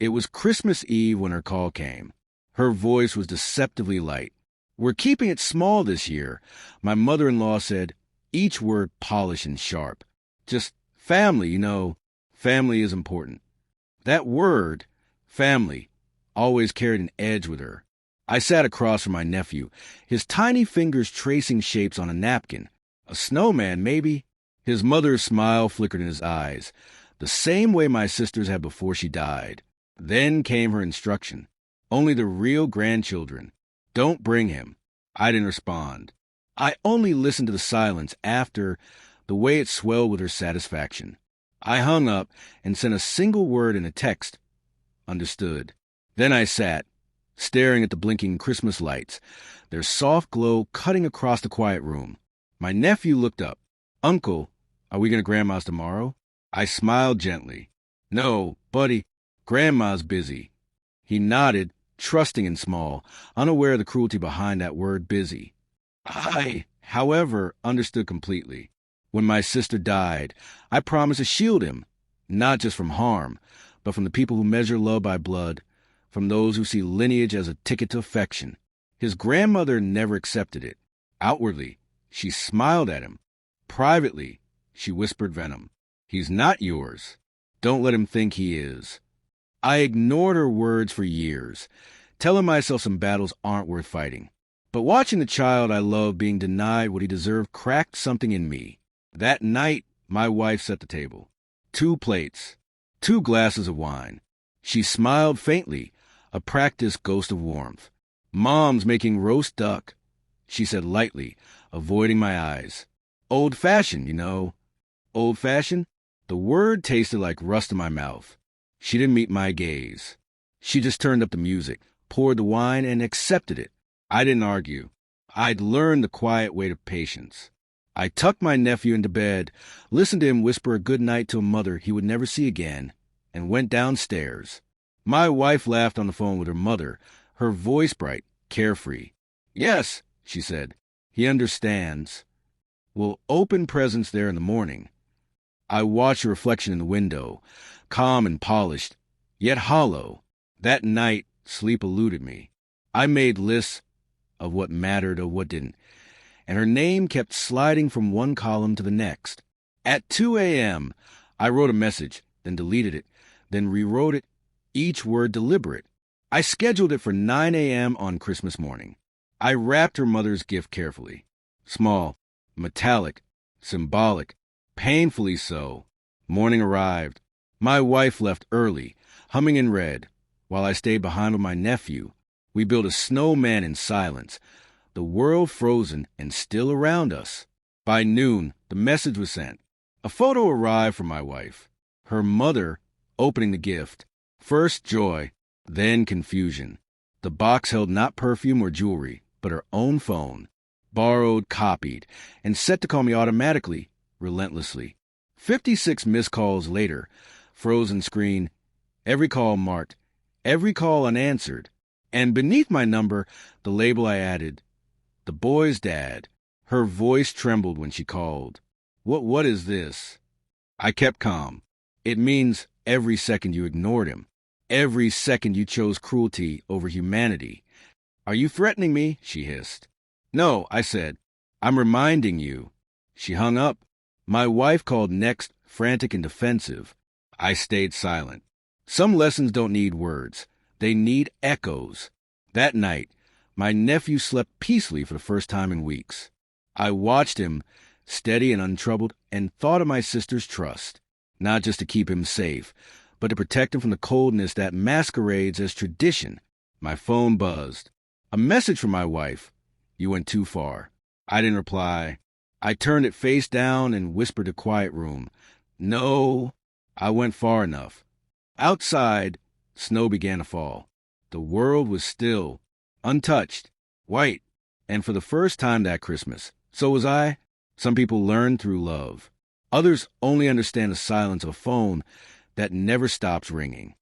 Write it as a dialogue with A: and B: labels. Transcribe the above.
A: It was Christmas Eve when her call came. Her voice was deceptively light. "We're keeping it small this year," my mother-in-law said, each word polished and sharp. "Just family, family is important." That word, family, always carried an edge with her. I sat across from my nephew, his tiny fingers tracing shapes on a napkin. A snowman, maybe? His mother's smile flickered in his eyes, the same way my sister's had before she died. Then came her instruction. "Only the real grandchildren. Don't bring him." I didn't respond. I only listened to the silence after, the way it swelled with her satisfaction. I hung up and sent a single word in a text. "Understood." Then I sat, staring at the blinking Christmas lights, their soft glow cutting across the quiet room. My nephew looked up. "Uncle, are we going to Grandma's tomorrow?" I smiled gently. "No, buddy, Grandma's busy." He nodded, trusting and small, unaware of the cruelty behind that word busy. I, however, understood completely. When my sister died, I promised to shield him, not just from harm, but from the people who measure love by blood, from those who see lineage as a ticket to affection. His grandmother never accepted it. Outwardly, she smiled at him. Privately, she whispered venom. "He's not yours. Don't let him think he is." I ignored her words for years, telling myself some battles aren't worth fighting. But watching the child I loved being denied what he deserved cracked something in me. That night, my wife set the table. 2 plates, 2 glasses of wine. She smiled faintly, a practiced ghost of warmth. "Mom's making roast duck," she said lightly, avoiding my eyes. "Old-fashioned, Old-fashioned? The word tasted like rust in my mouth. She didn't meet my gaze. She just turned up the music, poured the wine, and accepted it. I didn't argue. I'd learned the quiet weight of patience. I tucked my nephew into bed, listened to him whisper a good night to a mother he would never see again, and went downstairs. My wife laughed on the phone with her mother, her voice bright, carefree. "Yes," she said, "he understands. We'll open presents there in the morning." I watched the reflection in the window, calm and polished, yet hollow. That night, sleep eluded me. I made lists of what mattered or what didn't, and her name kept sliding from one column to the next. At 2 a.m., I wrote a message, then deleted it, then rewrote it, each word deliberate. I scheduled it for 9 a.m. on Christmas morning. I wrapped her mother's gift carefully. Small, metallic, symbolic, painfully so. Morning arrived. My wife left early, humming in red, while I stayed behind with my nephew. We built a snowman in silence, the world frozen and still around us. By noon, the message was sent. A photo arrived from my wife, her mother opening the gift. First joy, then confusion. The box held not perfume or jewelry, but her own phone, borrowed, copied, and set to call me automatically, relentlessly. 56 missed calls later, frozen screen, every call marked, every call unanswered, and beneath my number, the label I added, "The boy's dad." Her voice trembled when she called. What is this?" I kept calm. "It means every second you ignored him. Every second you chose cruelty over humanity." "Are you threatening me?" she hissed. "No," I said. "I'm reminding you." She hung up. My wife called next, frantic and defensive. I stayed silent. Some lessons don't need words. They need echoes. That night, my nephew slept peacefully for the first time in weeks. I watched him, steady and untroubled, and thought of my sister's trust, not just to keep him safe, but to protect him from the coldness that masquerades as tradition. My phone buzzed. A message from my wife. "You went too far." I didn't reply. I turned it face down and whispered to quiet room. "No, I went far enough." Outside, snow began to fall. The world was still, untouched, white, and for the first time that Christmas, so was I. Some people learn through love. Others only understand the silence of a phone that never stops ringing.